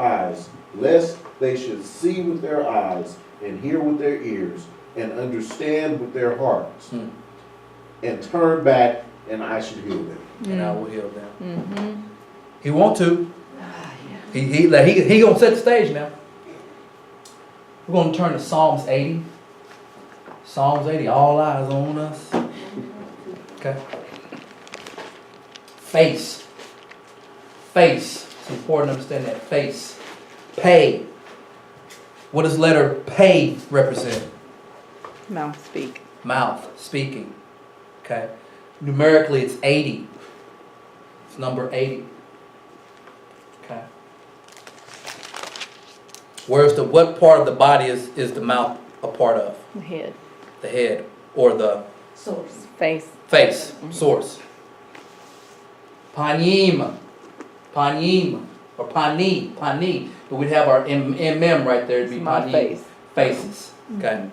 eyes, lest they should see with their eyes, and hear with their ears, and understand with their hearts, and turn back, and I should heal them. And I will heal them. He want to. He gonna set the stage now. We're gonna turn to Psalms 80. Psalms 80, all eyes on us. Okay. Face. It's important to understand that. Face. Pay. What does letter pay represent? Mouth speak. Mouth, speaking. Okay. Numerically, it's 80. It's number 80. Okay. What part of the body is the mouth a part of? The head. The head or the Source. Face. face, source. Panim, or pani. But we'd have our mm right there. It'd be My panim. face. Faces. Okay.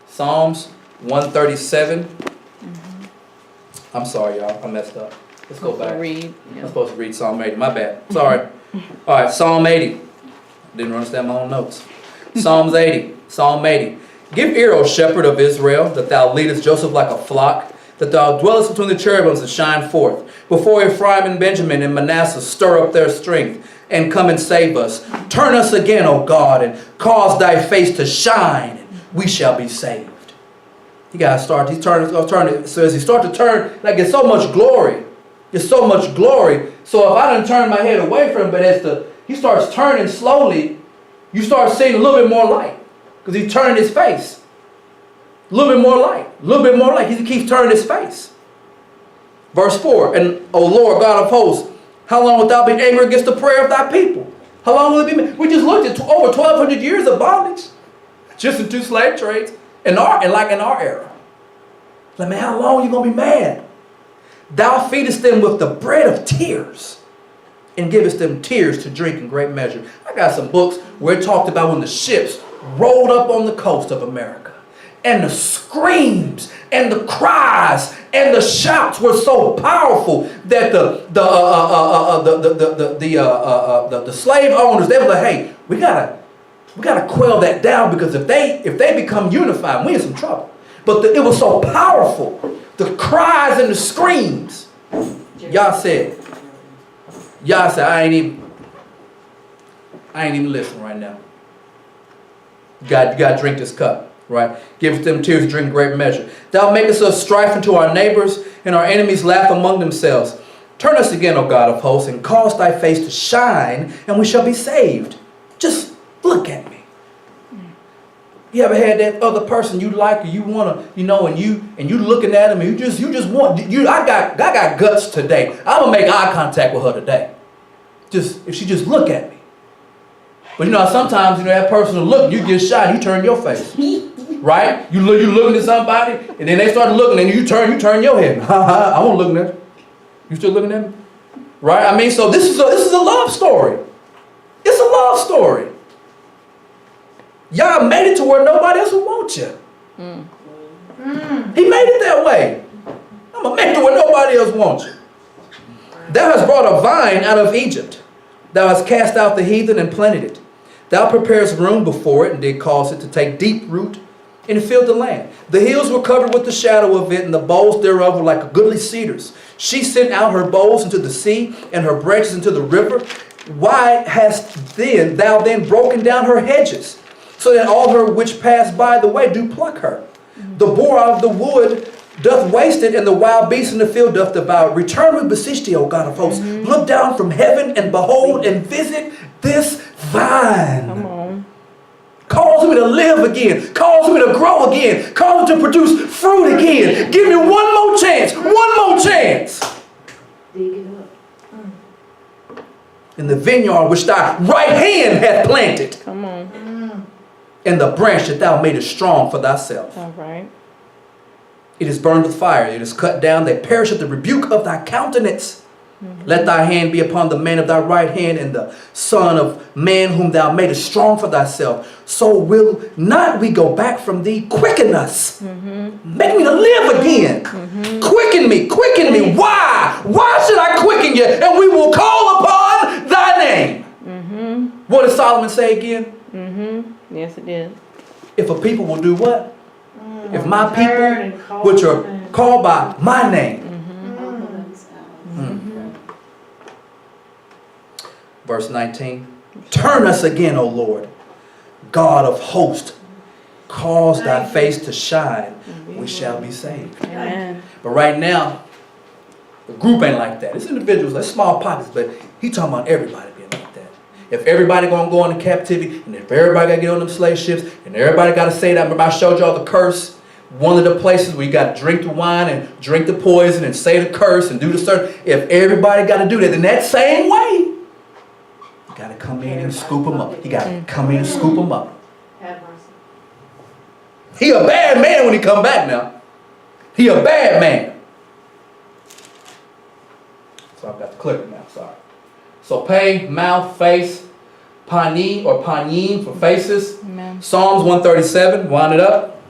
Psalms 137. I'm sorry, y'all. I messed up. Let's go back. Read. I'm supposed to read Psalm 80. My bad. Sorry. All right, Psalm 80. Didn't understand my own notes. Psalms 80. Psalm 80. Give ear, O shepherd of Israel, that thou leadest Joseph like a flock, that thou dwellest between the cherubims and shine forth. Before Ephraim and Benjamin and Manasseh stir up their strength and come and save us. Turn us again, O God, and cause thy face to shine, and we shall be saved. You gotta start. So as he start to turn, like it's so much glory. It's so much glory. So if I don't turn my head away from him, but he starts turning slowly, you start seeing a little bit more light. Because he's turning his face. A little bit more light. A little bit more light. He keeps turning his face. Verse 4. And, O Lord God of hosts, how long wilt thou be angry against the prayer of thy people? How long will it be? We just looked at over 1,200 years of bondage. Just in 2 slave trades. In our era. Like, man, how long are you going to be mad? Thou feedest them with the bread of tears, and givest them tears to drink in great measure. I got some books where it talked about when the ships rolled up on the coast of America, and the screams and the cries and the shouts were so powerful that the slave owners, they were like, hey, we gotta quell that down, because if they become unified, we in some trouble. But it was so powerful, the cries and the screams. Y'all said, I ain't even listening right now. You got to drink this cup, right? Give them tears to drink great measure. Thou makest us strife unto our neighbors, and our enemies laugh among themselves. Turn us again, O God of hosts, and cause thy face to shine, and we shall be saved. Just look at me. You ever had that other person you like, or you want to, and you looking at them, and you just want, I got guts today. I'm going to make eye contact with her today. If she just look at me. But sometimes, that person will look, you get shy, you turn your face. Right? You looking at somebody, and then they start looking, and you turn your head. I won't look at you. You still looking at me? Right? I mean, so this is a love story. It's a love story. Y'all made it to where nobody else will want you. He made it that way. I'm going to make it where nobody else wants you. Thou hast brought a vine out of Egypt. Thou hast cast out the heathen and planted it. Thou preparest room before it, and did cause it to take deep root, and filled the land. The hills were covered with the shadow of it, and the boughs thereof were like goodly cedars. She sent out her boughs into the sea, and her branches into the river. Why hast thou then broken down her hedges, so that all her which pass by the way do pluck her? The boar out of the wood doth waste it, and the wild beast in the field doth devour. Return, we beseech thee, O God of hosts. Look down from heaven, and behold, and visit this vine. Come on. Cause me to live again. Cause me to grow again. Cause me to produce fruit again. Give me one more chance. One more chance. Dig it up. In the vineyard which thy right hand hath planted, Come on. and the branch that thou madest strong for thyself. All right. It is burned with fire. It is cut down. They perish at the rebuke of thy countenance. Let thy hand be upon the man of thy right hand, and the son of man whom thou madest strong for thyself. So will not we go back from thee. Quicken us. Make me to live again. Quicken me. Quicken me. Why? Why should I quicken you? And we will call upon thy Solomon say again? Mm-hmm. Yes, it did. If a people will do what? If my Turn and people, call which are and- called by my name. Verse 19. Turn us again, O Lord, God of hosts. Cause thy face to shine. We shall be saved. Amen. But right now, the group ain't like that. It's individuals, it's small pockets, but he talking about everybody being like that. If everybody gonna go into captivity, and if everybody gotta get on them slave ships, and everybody gotta say that, remember I showed y'all the curse? One of the places where you gotta drink the wine and drink the poison and say the curse and do the certain. If everybody gotta do that, in that same way, you gotta come in and scoop them up. You gotta come in and scoop them up. Have mercy. He a bad man when he come back now. He a bad man. So I've got the clicker now, sorry. So pay, mouth, face, pani or panim for faces. Amen. Psalms 137, wind it up.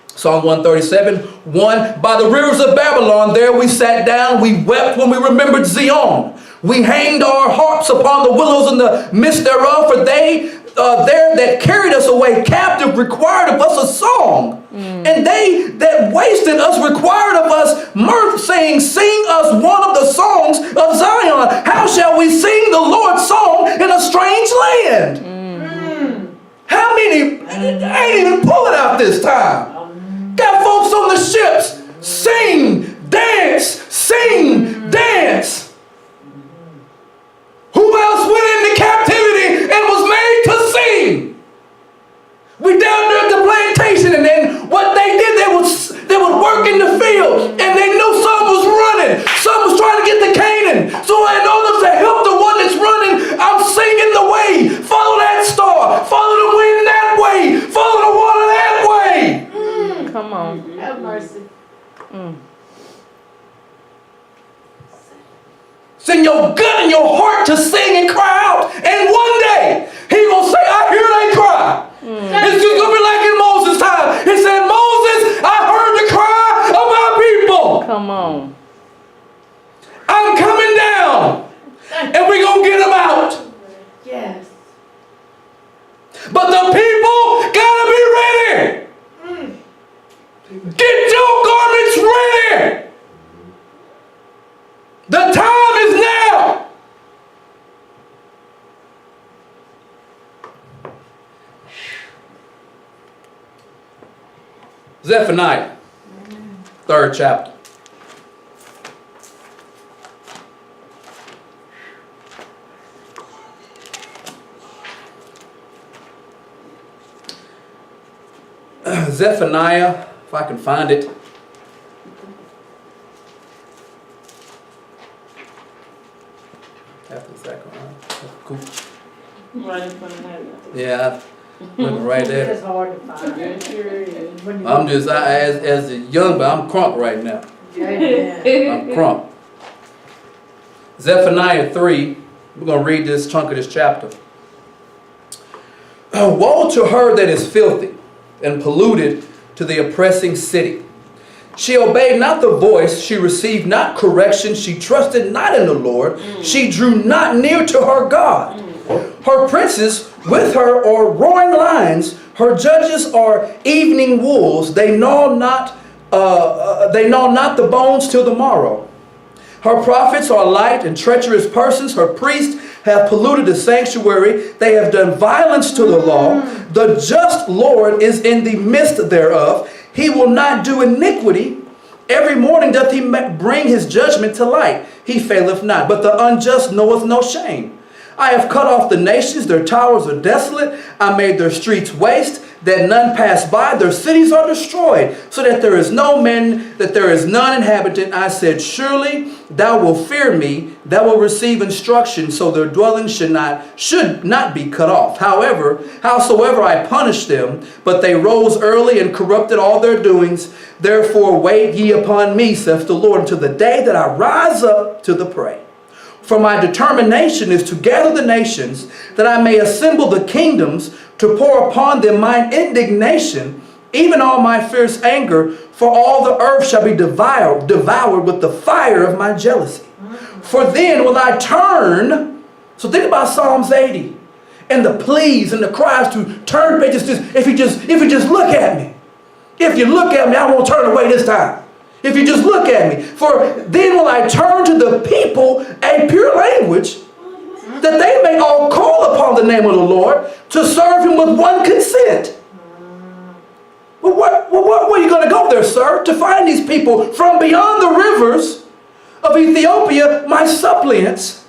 Psalm 137, 1. By the rivers of Babylon, there we sat down, we wept when we remembered Zion. We hanged our harps upon the willows in the midst thereof, for they there that carried us away captive required of us a song. And they that wasted us required of us mirth, saying, sing us one of the songs of Zion. How shall we sing the Lord's song in a strange land? How many? I ain't even pull it out this time. Got folks on the ships. Sing, dance. Who else went into captivity and was made to sing? We down there at the plantation, and then what they did, they would work in the field, and they knew some was running. Some was trying to get to Canaan. So in order to help the one that's running, I'm singing the way. Follow that star. Follow the wind that way. Follow the water that way. Come on. Have mercy. It's in your gut and your heart to sing and cry out. And one day, he gonna say, I hear they cry. It's just gonna be like in Moses' time. He said, Moses, I heard the cry of my people. Come on. I'm coming down. And we're gonna get them out. Yes. But the people gotta be ready. Get your garments ready. The time is now. Zephaniah, 3rd chapter. Zephaniah, if I can find it. After Zechariah. Cool. Right in front of that. Yeah, looking right there. It's hard to find. It sure is. I'm just, as a young, but I'm crunk right now. I'm crunk. Zephaniah 3, we're going to read this chunk of this chapter. Woe to her that is filthy and polluted to the oppressing city. She obeyed not the voice, she received not correction, she trusted not in the Lord, she drew not near to her God. Her princes with her are roaring lions, her judges are evening wolves, they gnaw not the bones till the morrow. Her prophets are light and treacherous persons, her priests have polluted the sanctuary, they have done violence to the law. The just Lord is in the midst thereof. He will not do iniquity. Every morning doth he bring his judgment to light. He faileth not, but the unjust knoweth no shame. I have cut off the nations, their towers are desolate. I made their streets waste, that none pass by. Their cities are destroyed, so that there is no man, that there is none inhabitant. I said, surely thou wilt fear me, thou wilt receive instruction, so their dwelling should not be cut off. Howsoever I punished them, but they rose early and corrupted all their doings. Therefore wait ye upon me, saith the Lord, until the day that I rise up to the prey. For my determination is to gather the nations, that I may assemble the kingdoms, to pour upon them mine indignation, even all my fierce anger, for all the earth shall be devoured with the fire of my jealousy. For then will I turn So think about Psalms 80 and the pleas and the cries to turn pages. If you just look at me. If you look at me, I won't turn away this time. If you just look at me. For then will I turn to the people a pure language, that they may all call upon the name of the Lord to serve him with one consent. Well, where are you going to go there, sir? To find these people from beyond the rivers of Ethiopia, my suppliants,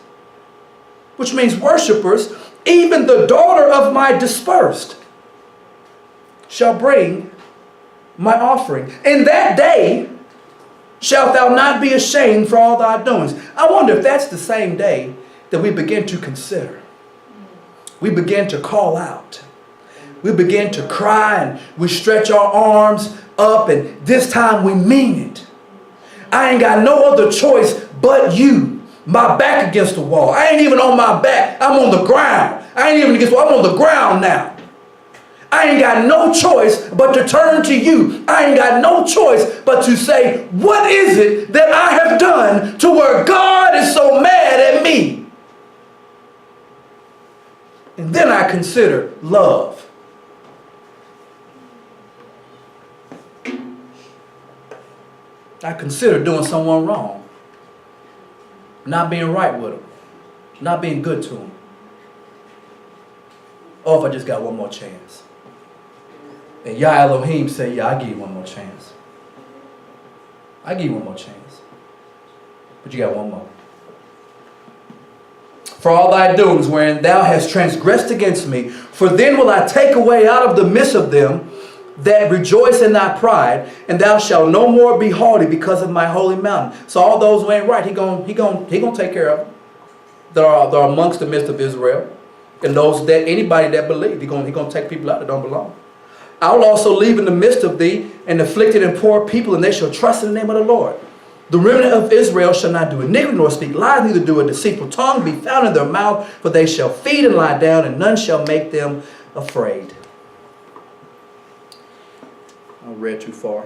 which means worshipers, even the daughter of my dispersed, shall bring my offering. In that day shalt thou not be ashamed for all thy doings. I wonder if that's the same day that we begin to consider. We begin to call out. We begin to cry and we stretch our arms up, and this time we mean it. I ain't got no other choice but you. My back against the wall. I ain't even on my back. I'm on the ground. I ain't even against the wall. I'm on the ground now. I ain't got no choice but to turn to you. I ain't got no choice but to say, what is it that I have done to where God is so mad at me? And then I consider love. I consider doing someone wrong. Not being right with them. Not being good to them. Or if I just got one more chance. And Yah Elohim say, yeah, I give you one more chance. I give you one more chance. But you got one more. For all thy doings wherein thou hast transgressed against me, for then will I take away out of the midst of them that rejoice in thy pride, and thou shalt no more be haughty because of my holy mountain. So all those who ain't right, he gonna take care of them. That are amongst the midst of Israel, and those that anybody that believe, he gonna take people out that don't belong. I will also leave in the midst of thee an afflicted and poor people, and they shall trust in the name of the Lord. The remnant of Israel shall not do iniquity nor speak lies, neither do a deceitful tongue be found in their mouth, for they shall feed and lie down, and none shall make them afraid. I read too far.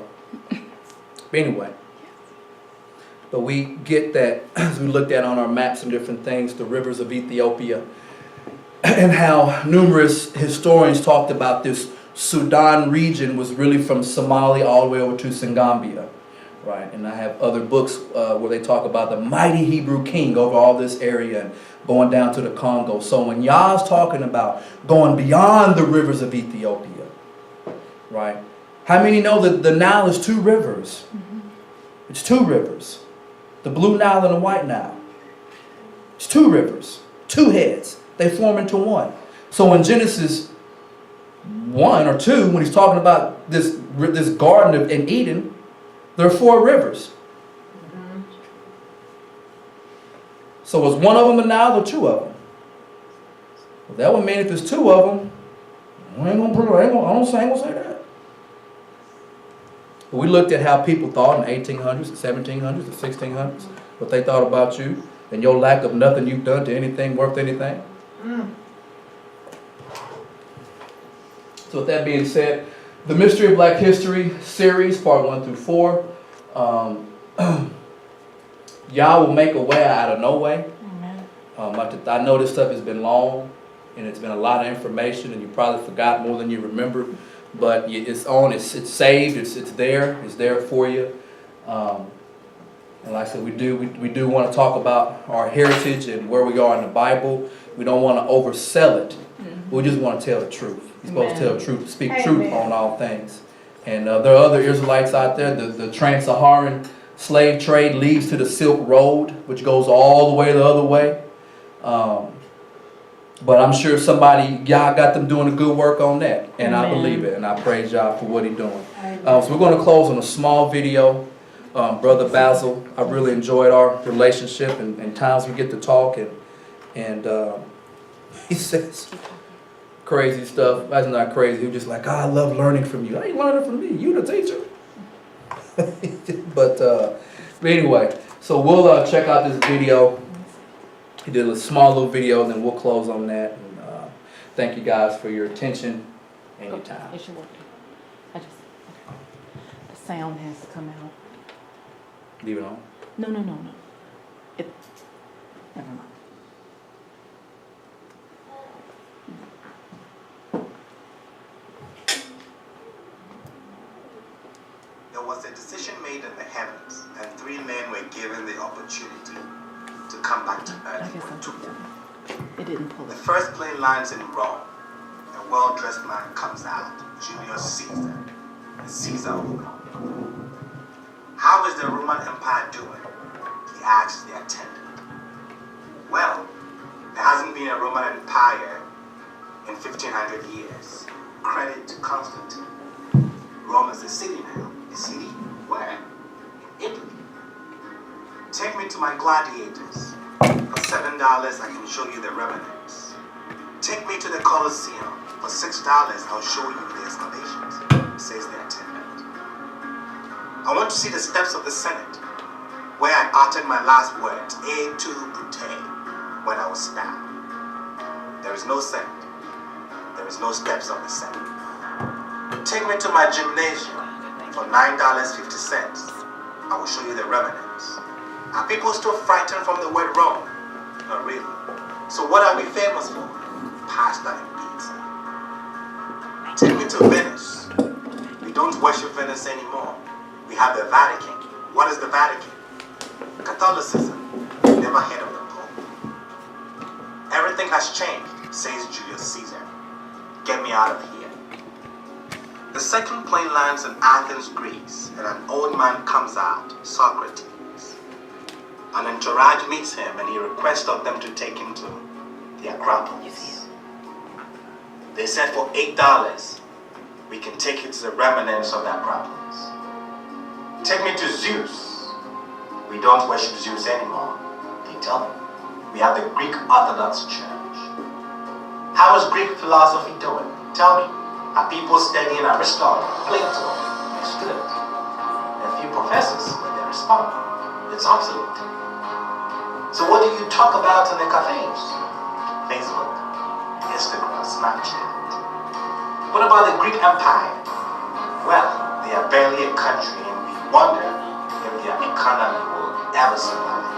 But anyway, but we get that as we looked at on our maps and different things, the rivers of Ethiopia, and how numerous historians talked about this Sudan region was really from Somalia all the way over to Senegambia, right? And I have other books where they talk about the mighty Hebrew king over all this area and going down to the Congo. So when Yah's talking about going beyond the rivers of Ethiopia, right? How many know that the Nile is two rivers? It's two rivers. The Blue Nile and the White Nile. It's two rivers, two heads. They form into one. So in Genesis 1 or 2, when he's talking about this garden in Eden, there are 4 rivers. So is one of them the Nile or 2 of them? Well, that would mean if there's 2 of them, I ain't gonna say that. But we looked at how people thought in the 1800s, the 1700s, the 1600s, what they thought about you, and your lack of nothing you've done to anything worth anything. So with that being said, the Mystery of Black History series, part 1 through 4, Yah will make a way out of no way. I know this stuff has been long, and it's been a lot of information, and you probably forgot more than you remember. But it's on, it's saved, it's there for you. And like I said, we do want to talk about our heritage and where we are in the Bible. We don't want to oversell it. We just want to tell the truth. You're supposed to tell the truth, speak truth on all things. And there are other Israelites out there. The trans-Saharan slave trade leads to the Silk Road, which goes all the way the other way. But I'm sure y'all got them doing a good work on that. And I believe it. And I praise y'all for what he's doing. So we're going to close on a small video. Brother Basil, I really enjoyed our relationship and times we get to talk. And he says crazy stuff. That's not crazy. He was just like, I love learning from you. I ain't learning from me. You the teacher. But anyway, so we'll check out this video. He did a small little video, and then we'll close on that. And, thank you guys for your attention and your time. It should work. The sound has to come out. Leave it on. No. Never mind. was a decision made in the heavens, and 3 men were given the opportunity to come back to I earth guess for I took 2. that. It didn't pull The it. first plane lands in Rome. A well-dressed man comes out, Julius Caesar, and Caesar of Rome. How is the Roman Empire doing? He asks the attendant. Well, there hasn't been a Roman Empire in 1500 years. Credit to Constantine. Rome is a city now. A city? Where? In Italy. Take me to my gladiators. For $7, I can show you the remnants. Take me to the Colosseum. For $6, I'll show you the excavations, says the attendant. I want to see the steps of the Senate, where I uttered my last words, et tu, Brute, when I was stabbed. There is no Senate. There is no steps of the Senate. Take me to my gymnasium. For $9.50, I will show you the remnants. Are people still frightened from the word Rome? Not really. So what are we famous for? Pasta and pizza. Take me to Venice. We don't worship Venice anymore. We have the Vatican. What is the Vatican? Catholicism. Never heard of the Pope. Everything has changed, says Julius Caesar. Get me out of here. The second plane lands in Athens, Greece, and an old man comes out, Socrates. An entourage meets him and he requests of them to take him to the Acropolis. They said for $8, we can take you to the remnants of the Acropolis. Take me to Zeus. We don't worship Zeus anymore, they tell me. We have the Greek Orthodox Church. How is Greek philosophy doing? Tell me, are people studying Aristotle, Plato? It's good. A few professors, but they respond. It's obsolete. So what do you talk about in the cafes? Facebook, Instagram, Snapchat. What about the Greek Empire? Well, they are barely a country and we wonder if their economy will ever survive.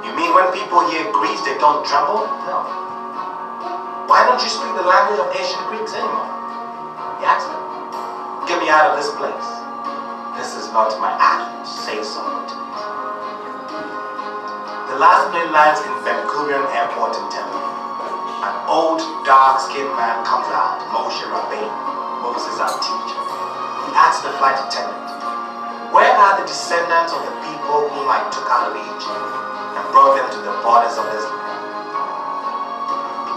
You mean when people hear Greece, they don't tremble? No. Why don't you speak the language of ancient Greeks anymore? He asked them. Get me out of this place. This is not my Athens, say Socrates. The last plane lands in Ben Gurion Airport in Tel Aviv. An old, dark-skinned man comes out, Moshe Rabbeinu, Moses our teacher. He asks the flight attendant, where are the descendants of the people whom I took out of Egypt and brought them to the borders of this land?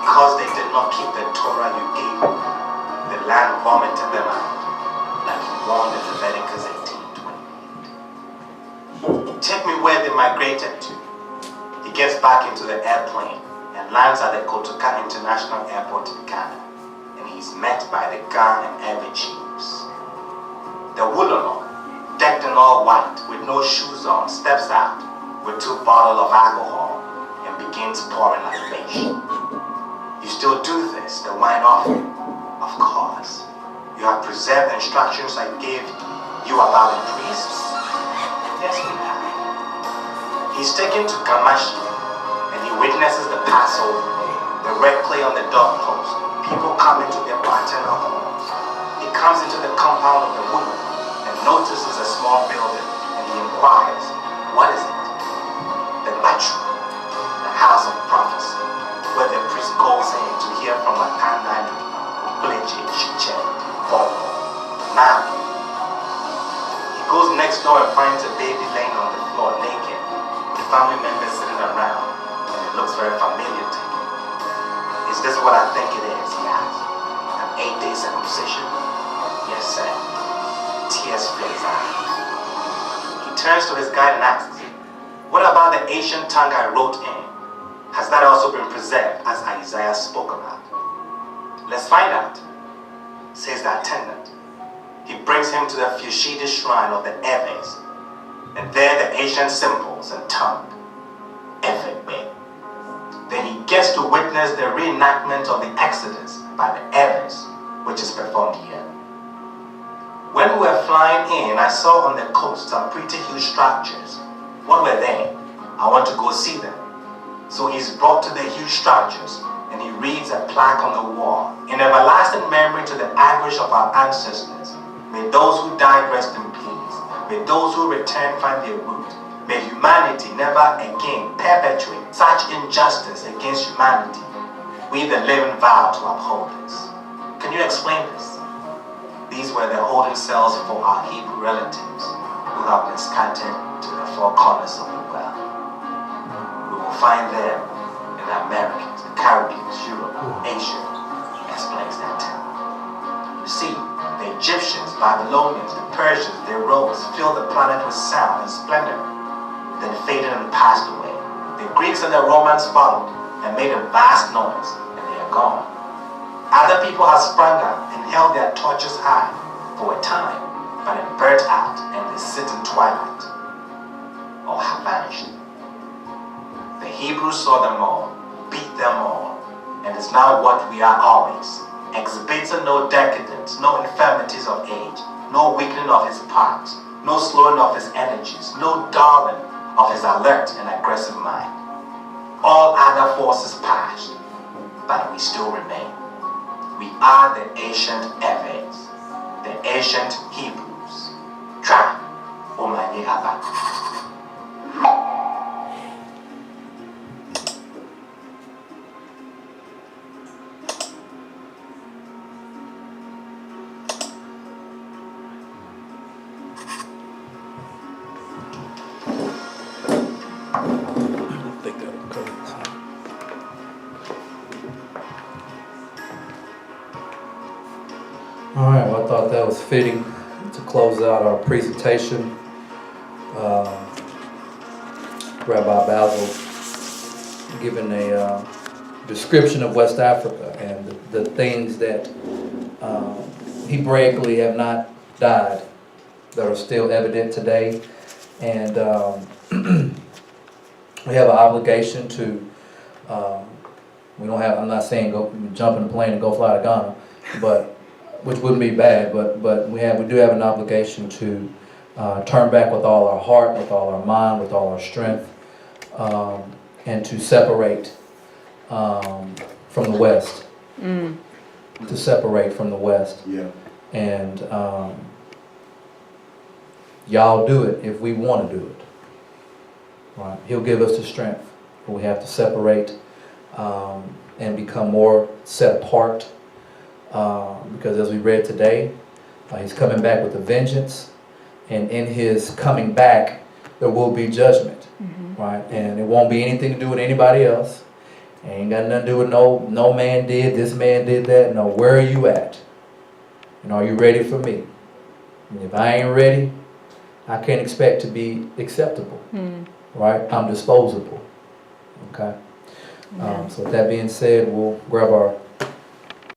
Because they did not keep the Torah you gave them, the land vomited them out, like you warned in Leviticus 18:28. Take me where they migrated to. He gets back into the airplane and lands at the Kotoka International Airport in Ghana, and he's met by the Ga and Ewe chiefs. The Wulolo, decked in all white with no shoes on, steps out with 2 bottles of alcohol and begins pouring libation. You still do this, the wine offering? Of course. You have preserved the instructions I gave you about the priests? Yes, we have. He's taken to Kamashi and he witnesses the Passover, the red clay on the doorpost. People come into their paternal homes. He comes into the compound of the woman and notices a small building and he inquires, what is it? The Batra, the house of prophecy, where the priest goes in to hear from a Tanai, Bleche, Shiche, Bobo, Nami. He goes next door and finds a baby laying on the floor naked, with family members sitting around, and it looks very familiar to him. Is this what I think it is? He asks. An 8-day circumcision? Yes, sir. Tears fill his eyes. He turns to his guide and asks, what about the ancient tongue I wrote in? Has that also been preserved as Isaiah spoke about? Let's find out, says the attendant. He brings him to the Fushida shrine of the Eves, and there the ancient symbols and tongue, Efebe. Then he gets to witness the reenactment of the Exodus by the Eves, which is performed here. When we were flying in, I saw on the coast some pretty huge structures. What were they? I want to go see them. So he's brought to the huge structures and he reads a plaque on the wall. In everlasting memory to the anguish of our ancestors, may those who died rest in peace. May those who return find their root. May humanity never again perpetuate such injustice against humanity. We the living vow to uphold this. Can you explain this? These were the holding cells for our Hebrew relatives who have been scattered to the four corners of the world. We will find them in the Americas, the Caribbean, Europe, Asia, explains that term. You see, the Egyptians, Babylonians, the Persians, their robes filled the planet with sound and splendor, then faded and passed away. The Greeks and the Romans followed and made a vast noise, and they are gone. Other people have sprung up and held their torches high for a time, but it burnt out and they sit in twilight, or have vanished. The Hebrews saw them all, beat them all, and is now what we are always, exhibiting no decadence, no infirmities of age, no weakening of his parts, no slowing of his energies, no dulling of his alert and aggressive mind. All other forces passed, but we still remain. We are the ancient Eves, the ancient Hebrews. Tra, Omanye Abba. All right, well, I thought that was fitting to close out our presentation. Rabbi Basil giving a description of West Africa and the things that Hebraically have not died, that are still evident today. And we have an obligation to, I'm not saying go jump in a plane and go fly to Ghana, but which wouldn't be bad, but we do have an obligation to turn back with all our heart, with all our mind, with all our strength, and to separate from the West. To separate from the West. Yeah. And y'all do it if we want to do it. Right? He'll give us the strength, but we have to separate and become more set apart. Because as we read today, he's coming back with a vengeance, and in his coming back, there will be judgment, right? And it won't be anything to do with anybody else. It ain't got nothing to do with no man did this, man did that. No, where are you at? And are you ready for me? And if I ain't ready, I can't expect to be acceptable, right? I'm disposable, okay? So with that being said, we'll grab our